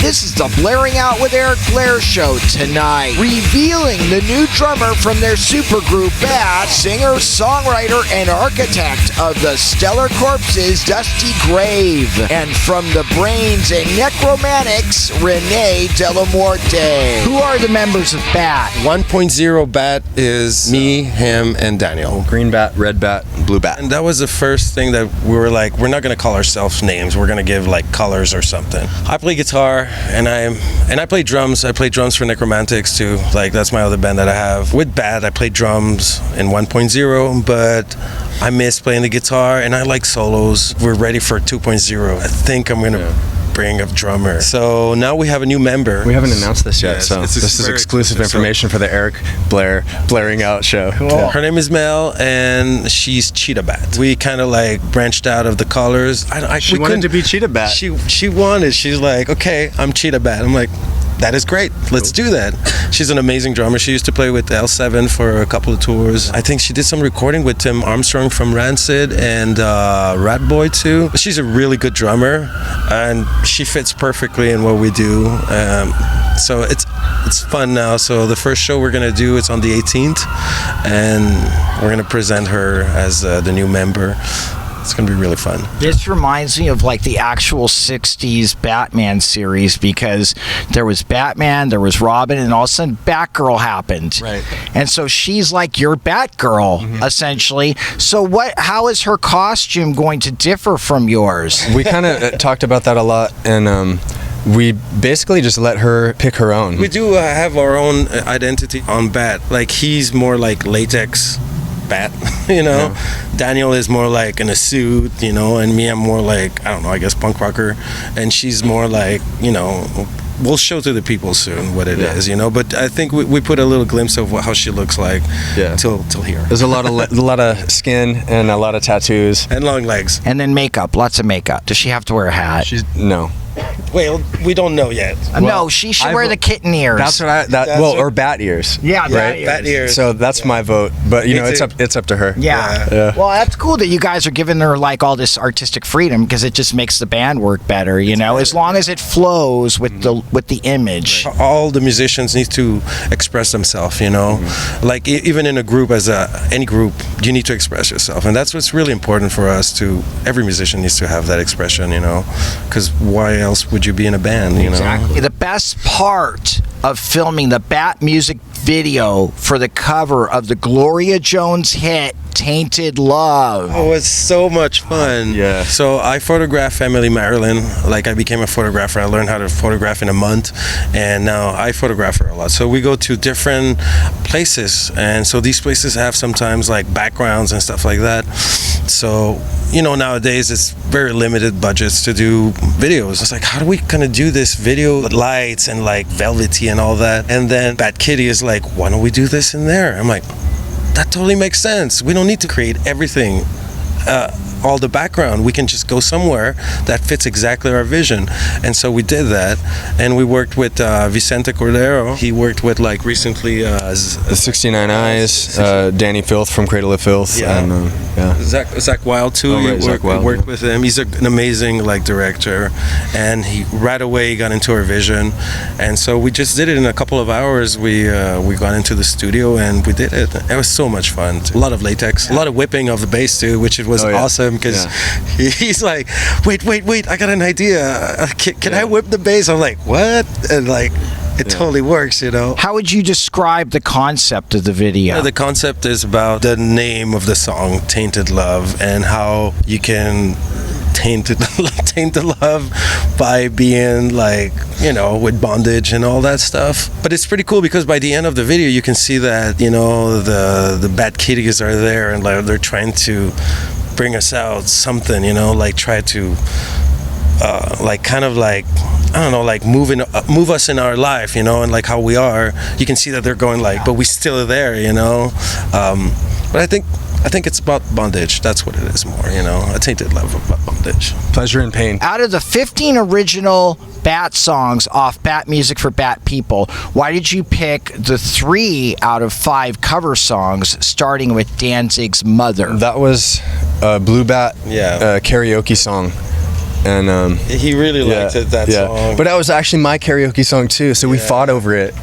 This is the Blairing Out with Eric Blair show tonight, revealing the new drummer from their supergroup Bat, singer, songwriter, and architect of the Stellar Corpses, Dusty Grave, and from the Brains and Nekromantix, Rene Delamuerte. Who are the members of Bat? 1.0 Bat is me, him, and Daniel. Green Bat, Red Bat, Blue Bat. And that was the first thing that we were like, we're not going to call ourselves names. We're going to give like colors or something. I play guitar and I play drums. I play drums for Nekromantix too. Like that's my other band that I have. With Bat, I play drums in 1.0, but I miss playing the guitar and I like solos. We're ready for 2.0. I think I'm going to bring a drummer. So now we have a new member. We haven't announced this yet, Yes, so this is exclusive information for the Eric Blair Blairing Out show. Cool. Yeah. Her name is Mel, and she's Cheetah Bat. We kind of like branched out of the colors. She wanted to be Cheetah Bat. She wanted. She's like, okay, I'm Cheetah Bat. I'm like, that is great. Let's do that. She's an amazing drummer. She used to play with L7 for a couple of tours. I think she did some recording with Tim Armstrong from Rancid and Rat Boy too. She's a really good drummer, and she fits perfectly in what we do. So it's fun now. So the first show we're gonna do is on the 18th, and we're gonna present her as the new member. It's gonna be really fun. This reminds me of like the actual 60s Batman series, because there was Batman, there was Robin, and all of a sudden Batgirl happened. Right. And so she's like your Batgirl, essentially. So how is her costume going to differ from yours? We kind of talked about that a lot, and we basically just let her pick her own. We do have our own identity on Bat. Like he's more like latex Bat, you know. Yeah. Daniel is more like in a suit, you know, and me, I'm more like, I don't know, I guess punk rocker, and she's more like, you know, we'll show to the people soon what it is, you know. But I think we put a little glimpse of how she looks like till here. There's a lot of skin and a lot of tattoos and long legs, and then makeup, lots of makeup. Does she have to wear a hat? No. Well, we don't know yet. No, she should wear the kitten ears. That's what or bat ears. Yeah, right? Bat ears. So that's my vote. But you know, it's up to her. Yeah. Well, that's cool that you guys are giving her like all this artistic freedom, because it just makes the band work better, you know, as long as it flows with the image. Right. All the musicians need to express themselves, you know. Like even in a group, any group, you need to express yourself, and that's what's really important for us. Every musician needs to have that expression, you know, because why else would you be in a band, you know? Exactly. The best part of filming the Bat music video for the cover of the Gloria Jones hit Tainted Love. Oh, it's so much fun. Yeah. So I photographed Emily Marilyn. Like I became a photographer. I learned how to photograph in a month, and now I photograph her a lot. So we go to different places, and so these places have sometimes like backgrounds and stuff like that. So, you know, nowadays it's very limited budgets to do videos. It's like, how are we gonna do this video with lights and like velvety and all that? And then Bat Kitty is like, why don't we do this in there? I'm like, that totally makes sense. We don't need to create everything, all the background. We can just go somewhere that fits exactly our vision. And so we did that, and we worked with Vicente Cordero. He worked with like recently the 69 Eyes, Danny Filth from Cradle of Filth, and Zach Wild too. We worked with him. He's an amazing like director, and he right away got into our vision. And so we just did it in a couple of hours. We got into the studio and we did it. It was so much fun too. A lot of latex, a lot of whipping of the bass too, which was awesome, because he's like, wait, I got an idea. Can I whip the bass? I'm like, what? And like, it totally works, you know. How would you describe the concept of the video? The concept is about the name of the song, Tainted Love, and how you can taint the love by being like, you know, with bondage and all that stuff. But it's pretty cool because by the end of the video you can see that, you know, the Bat Kitties are there, and like they're trying to bring us out something, you know, like try to like kind of like, I don't know, like move us in our life, you know, and like how we are. You can see that they're going like, but we still are there, you know. But I think it's about bondage. That's what it is more, you know. A tainted love about bondage. Pleasure and pain. Out of the 15 original Bat songs off Bat Music for Bat People, why did you pick the 3 out of 5 cover songs, starting with Danzig's Mother? That was a Blue Bat karaoke song. and he really liked that song. But that was actually my karaoke song too, so we fought over it.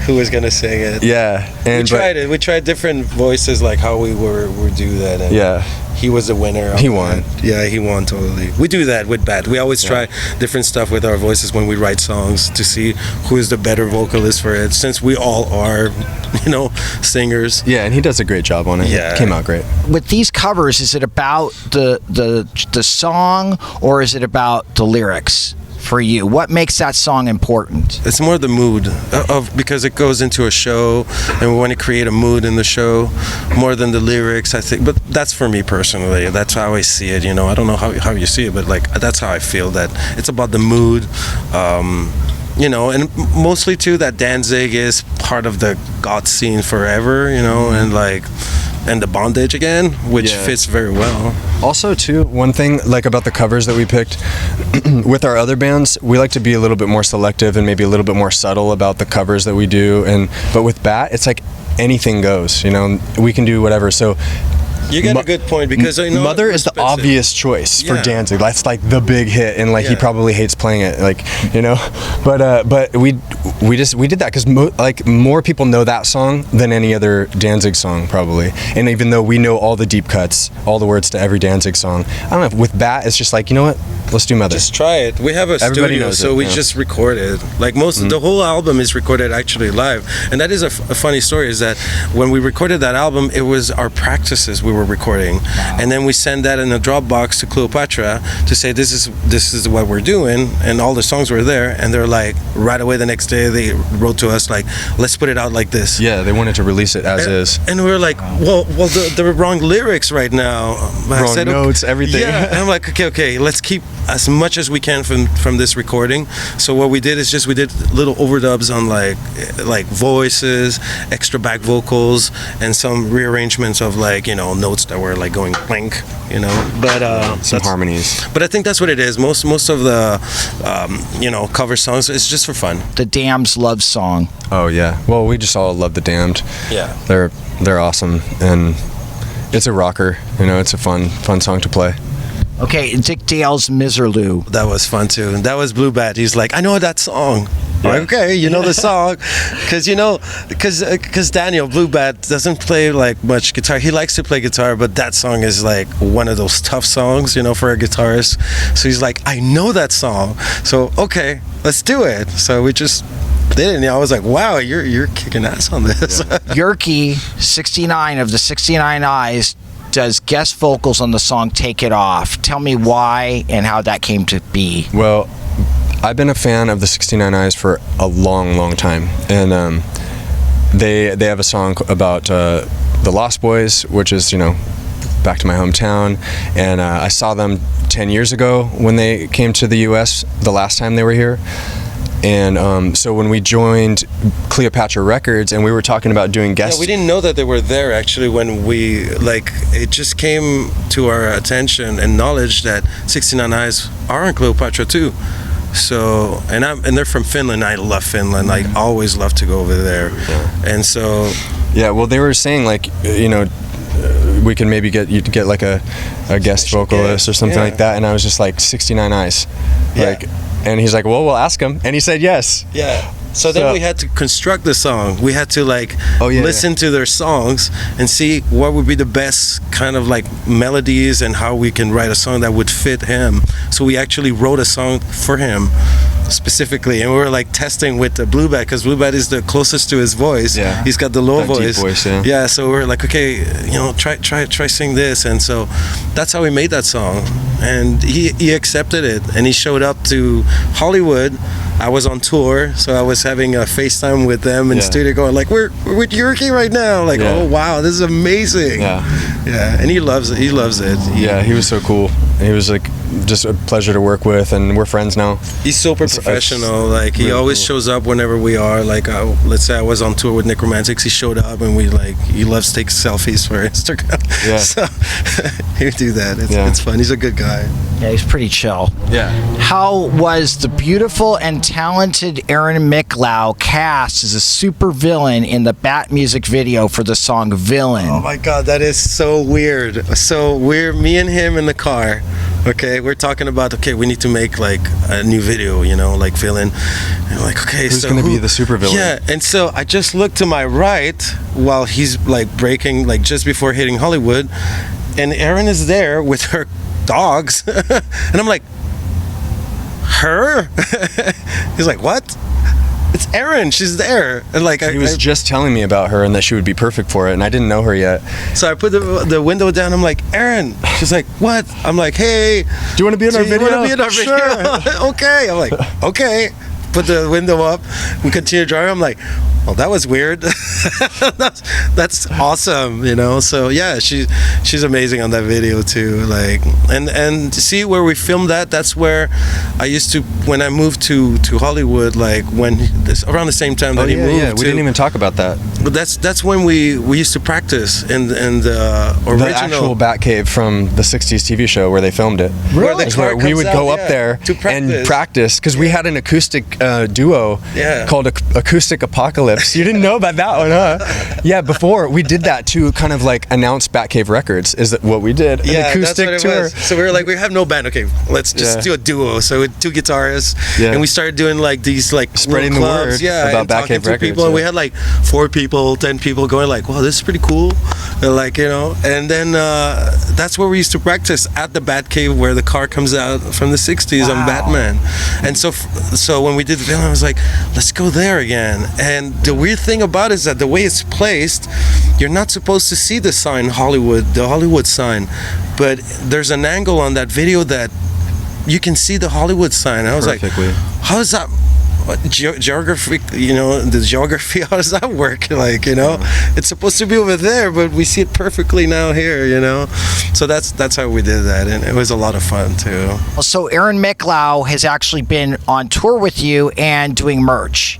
Who was gonna sing it? Yeah, and we tried different voices, like how we would do that, and he was the winner. He won. Yeah, he won totally. We do that with Bat. We always try different stuff with our voices when we write songs to see who is the better vocalist for it, since we all are, singers. Yeah, and he does a great job on it. Yeah. It came out great. With these covers, is it about the song, or is it about the lyrics? For you, what makes that song important? It's more the mood because it goes into a show, and we want to create a mood in the show more than the lyrics, I think. But that's for me personally. That's how I see it. I don't know how you see it, but like that's how I feel, that it's about the mood. And mostly too that Danzig is part of the goth scene forever. And the bondage again, which fits very well. Also too, one thing like about the covers that we picked with our other bands, we like to be a little bit more selective and maybe a little bit more subtle about the covers that we do, but with Bat, it's like anything goes, we can do whatever. So you got a good point, because Mother is the obvious choice for Danzig. That's like the big hit, and he probably hates playing it, but we did that because more people know that song than any other Danzig song probably. And even though we know all the deep cuts, all the words to every Danzig song, I don't know, with Bat it's just like, you know what, let's do Mother. Just try it. We have a studio, so we just record it. Like the whole album is recorded actually live, and that is a funny story, is that when we recorded that album, it was our practices we were recording, and then we send that in a Dropbox to Cleopatra to say this is what we're doing, and all the songs were there, and they're like, right away the next day they wrote to us like, let's put it out like this. Yeah, they wanted to release it as is, and we were like, well the wrong lyrics right now, wrong notes, everything. Yeah, and I'm like, okay, let's keep as much as we can from this recording. So what we did is we did little overdubs on like voices, extra back vocals, and some rearrangements of notes that were like going clink, but some harmonies. But I think that's what it is. Most of the cover songs, it's just for fun. The Damned's love song. Oh yeah, well, we just all love the Damned. Yeah, they're awesome, and it's a rocker. It's a fun song to play. Okay, Dick Dale's Miserlou. That was fun too. And that was Blue Bat. He's like, I know that song. Yeah. Like, okay, you know the song, because Daniel Blue Bat doesn't play like much guitar. He likes to play guitar, but that song is like one of those tough songs, for a guitarist. So he's like, I know that song. So okay, let's do it. So we just did it, and I was like, wow, you're kicking ass on this. Yeah. Yerky 69 of the 69 Eyes does guest vocals on the song Take It Off. Tell me why and how that came to be. Well, I've been a fan of the 69 Eyes for a long time, and they have a song about the Lost Boys, which is back to my hometown, and I saw them 10 years ago when they came to the US the last time they were here. And so when we joined Cleopatra Records and we were talking about doing guests... Yeah, we didn't know that they were there actually when we, it just came to our attention and knowledge that 69 Eyes are in Cleopatra too. So, and they're from Finland. I love Finland. I always love to go over there. Yeah. And so... Yeah, well, they were saying we can maybe get like a guest vocalist or something like that. And I was just like, 69 Eyes. And he's like, well, we'll ask him. And he said yes. Yeah. So then we had to construct the song. We had to listen to their songs and see what would be the best kind of melodies and how we can write a song that would fit him. So we actually wrote a song for him specifically, and we were testing with the Blue Bat, because Blue Bat is the closest to his voice. Yeah. He's got the low voice. Deep voice. Yeah. So we were like, okay, try sing this, and so that's how we made that song. And he accepted it, and he showed up to Hollywood. I was on tour, so I was having a FaceTime with them in studio, going we're with Yerky right now. Oh wow, this is amazing. Yeah, and he loves it. He was so cool. He was just a pleasure to work with, and we're friends now. He's super professional. He really always shows up whenever we are. Let's say I was on tour with Nekromantix, he showed up, and he loves to take selfies for Instagram. Yeah. So he would do that. It's fun. He's a good guy. Yeah, he's pretty chill. Yeah. How was the beautiful and talented Erin Micklow cast as a super villain in the Bat music video for the song Villain? Oh my God, that is so weird. So we're me and him in the car. Okay, we're talking about, okay, we need to make like a new video, you know, like villain. And I'm like, okay, Who's so gonna be the super villain? Yeah, and so I just looked to my right while he's like breaking, like just before hitting Hollywood, and Erin is there with her dogs, and I'm like, her? He's like, what? It's Erin, she's there. And like He was just telling me about her and that she would be perfect for it, and I didn't know her yet. So I put the window down. I'm like, Erin. She's like, what? I'm like, hey, Do you want to be in our video? You want to be in our video? Sure. Okay. I'm like, okay. Put the window up. We continue driving. I'm like, well, that was weird. that's awesome, you know. So yeah, she's amazing on that video too. Like, and see where we filmed that. That's where I used to, when I moved to Hollywood. Like around the same time that he moved. Yeah, we didn't even talk about that. But that's when we used to practice in the original. The actual Batcave from the '60s TV show where they filmed it. Really? Is where we would go up there to and practice because we had an acoustic duo called Acoustic Apocalypse. You didn't know about that one, huh? Yeah, before we did that to kind of like announce Batcave Records. Is that what we did? An acoustic that's what it tour. was. So we were like, we have no band. Okay, let's just do a duo. So with 2 guitarists, and we started doing like these like spreading the clubs, word about and talking Batcave to Records. people. And we had like 4 people, 10 people going like, wow, this is pretty cool. And like, you know, and then that's where we used to practice at the Batcave where the car comes out from the '60s on Batman. And so when we did the film, I was like, let's go there again. And the weird thing about it is that the way it's placed, you're not supposed to see the sign the Hollywood sign, but there's an angle on that video that you can see the Hollywood sign. I was Perfectly. like, how does that geography, you know, the geography, how does that work? Like, you know, it's supposed to be over there, but we see it perfectly now here, you know. So that's how we did that, and it was a lot of fun too. So Erin Micklow has actually been on tour with you and doing merch.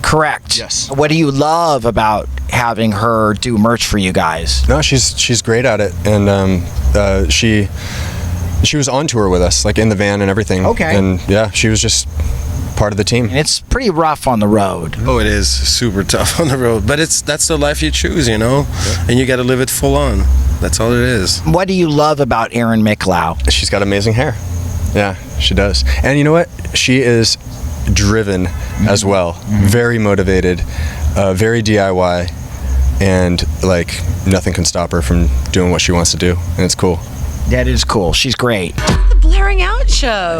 Correct. Yes. What do you love about having her do merch for you guys? No, she's great at it, and she was on tour with us, like in the van and everything. Okay. And yeah, she was just part of the team. And it's pretty rough on the road. Oh, it is super tough on the road, but that's the life you choose, you know, and you got to live it full on. That's all it is. What do you love about Erin Micklow? She's got amazing hair. Yeah, she does. And you know what? She is driven as well. Very motivated, very DIY, and like nothing can stop her from doing what she wants to do, and it's cool. That is cool. She's great. The Blairing Out Show.